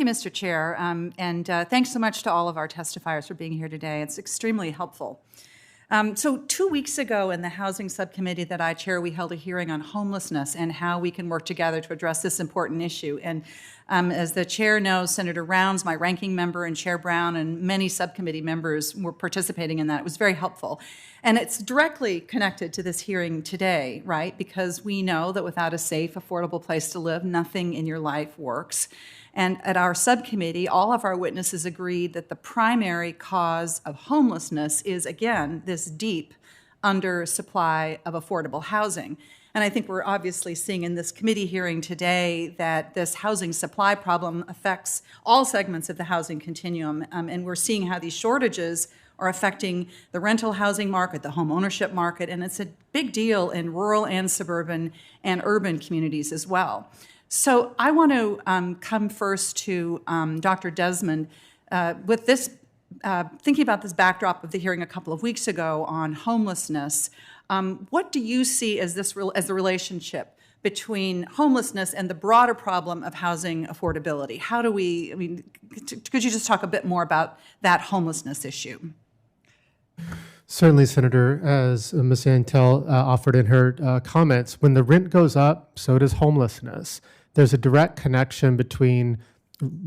Hey, Mr. Chair, and thanks so much to all of our testifiers for being here today. It's extremely helpful. So 2 weeks ago in the Housing Subcommittee that I chair, we held a hearing on homelessness and how we can work together to address this important issue. And as the chair knows, Senator Rounds, my ranking member, and Chair Brown, and many subcommittee members were participating in that. It was very helpful. And it's directly connected to this hearing today, right? Because we know that without a safe, affordable place to live, nothing in your life works. And at our subcommittee, all of our witnesses agreed that the primary cause of homelessness is, again, this deep undersupply of affordable housing. And I think we're obviously seeing in this committee hearing today that this housing supply problem affects all segments of the housing continuum. And we're seeing how these shortages are affecting the rental housing market, the home ownership market, and it's a big deal in rural and suburban and urban communities as well. So I want to come first to Dr. Desmond with this, thinking about this backdrop of the hearing a couple of weeks ago on homelessness. What do you see as as the relationship between homelessness and the broader problem of housing affordability? How do we, could you just talk a bit more about that homelessness issue? Certainly, Senator, as Ms. Antel offered in her comments, when the rent goes up, so does homelessness. There's a direct connection between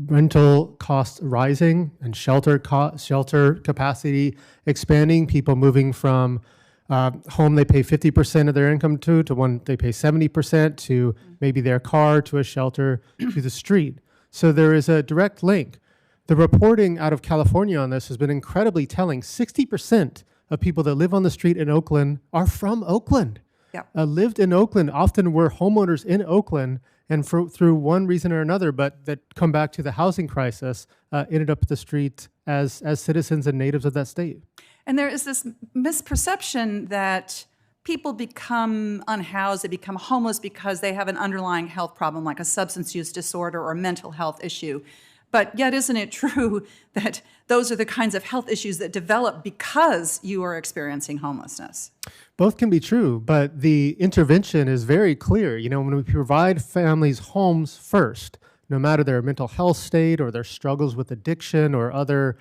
rental costs rising and shelter capacity expanding, people moving from home they pay 50% of their income to one they pay 70%, to maybe their car, to a shelter, to the street. So there is a direct link. The reporting out of California on this has been incredibly telling. 60% of people that live on the street in Oakland are from Oakland. Yep. Lived in Oakland, often were homeowners in Oakland, and through one reason or another, but that come back to the housing crisis, ended up at the street as citizens and natives of that state. And there is this misperception that people become unhoused, they become homeless because they have an underlying health problem like a substance use disorder or mental health issue. But yet, isn't it true that those are the kinds of health issues that develop because you are experiencing homelessness? Both can be true, but the intervention is very clear. You know, when we provide families homes first, no matter their mental health state or their struggles with addiction or other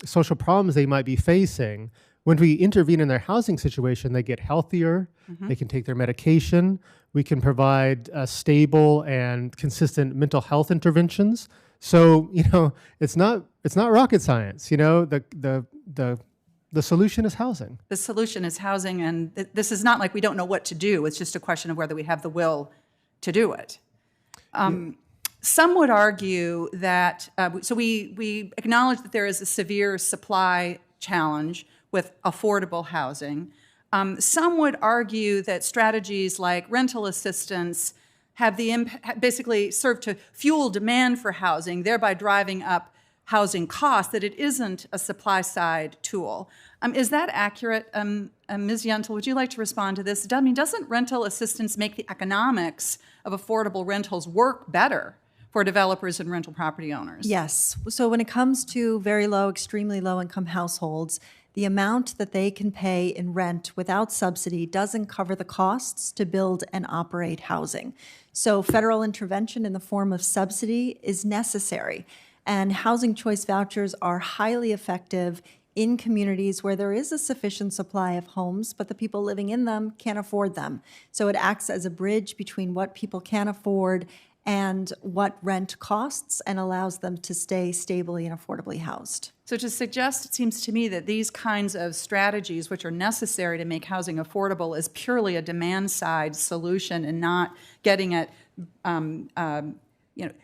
social problems they might be facing, when we intervene in their housing situation, they get healthier, they can take their medication, we can provide stable and consistent mental health interventions. So, you know, it's not rocket science. You know, the solution is housing. The solution is housing, and this is not like we don't know what to do. It's just a question of whether we have the will to do it. Some would argue that, so we acknowledge that there is a severe supply challenge with affordable housing. Some would argue that strategies like rental assistance have basically serve to fuel demand for housing, thereby driving up housing costs, that it isn't a supply-side tool. Is that accurate? Ms. Yentl, would you like to respond to this? I mean, doesn't rental assistance make the economics of affordable rentals work better for developers and rental property owners? Yes. So when it comes to very low, extremely low-income households, the amount that they can pay in rent without subsidy doesn't cover the costs to build and operate housing. So federal intervention in the form of subsidy is necessary. And housing choice vouchers are highly effective in communities where there is a sufficient supply of homes, but the people living in them can't afford them. So it acts as a bridge between what people can afford and what rent costs, and allows them to stay stably and affordably housed. So to suggest, it seems to me, that these kinds of strategies, which are necessary to make housing affordable, is purely a demand-side solution and not getting at,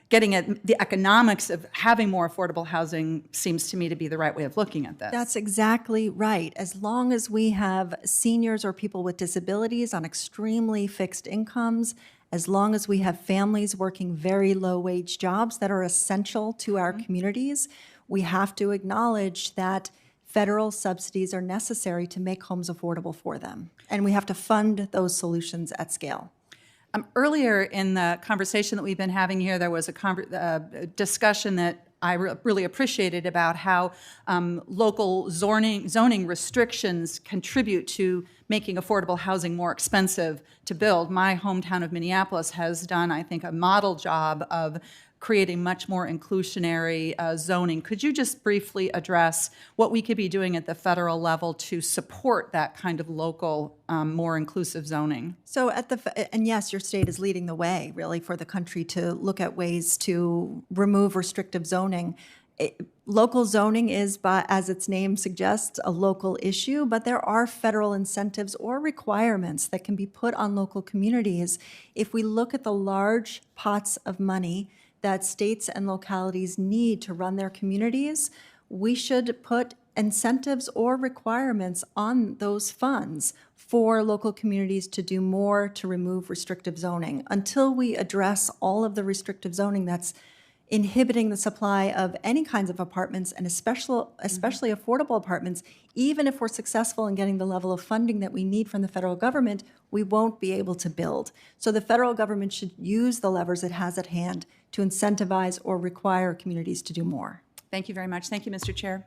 getting at the economics of having more affordable housing, seems to me to be the right way of looking at this. That's exactly right. As long as we have seniors or people with disabilities on extremely fixed incomes, as long as we have families working very low-wage jobs that are essential to our communities, we have to acknowledge that federal subsidies are necessary to make homes affordable for them. And we have to fund those solutions at scale. Earlier in the conversation that we've been having here, there was a discussion that I really appreciated about how local zoning restrictions contribute to making affordable housing more expensive to build. My hometown of Minneapolis has done, I think, a model job of creating much more inclusionary zoning. Could you just briefly address what we could be doing at the federal level to support that kind of local, more inclusive zoning? So and yes, your state is leading the way, really, for the country to look at ways to remove restrictive zoning. Local zoning is, as its name suggests, a local issue, but there are federal incentives or requirements that can be put on local communities. If we look at the large pots of money that states and localities need to run their communities, we should put incentives or requirements on those funds for local communities to do more to remove restrictive zoning. Until we address all of the restrictive zoning that's inhibiting the supply of any kinds of apartments, and especially affordable apartments, even if we're successful in getting the level of funding that we need from the federal government, we won't be able to build. So the federal government should use the levers it has at hand to incentivize or require communities to do more. Thank you very much. Thank you, Mr. Chair.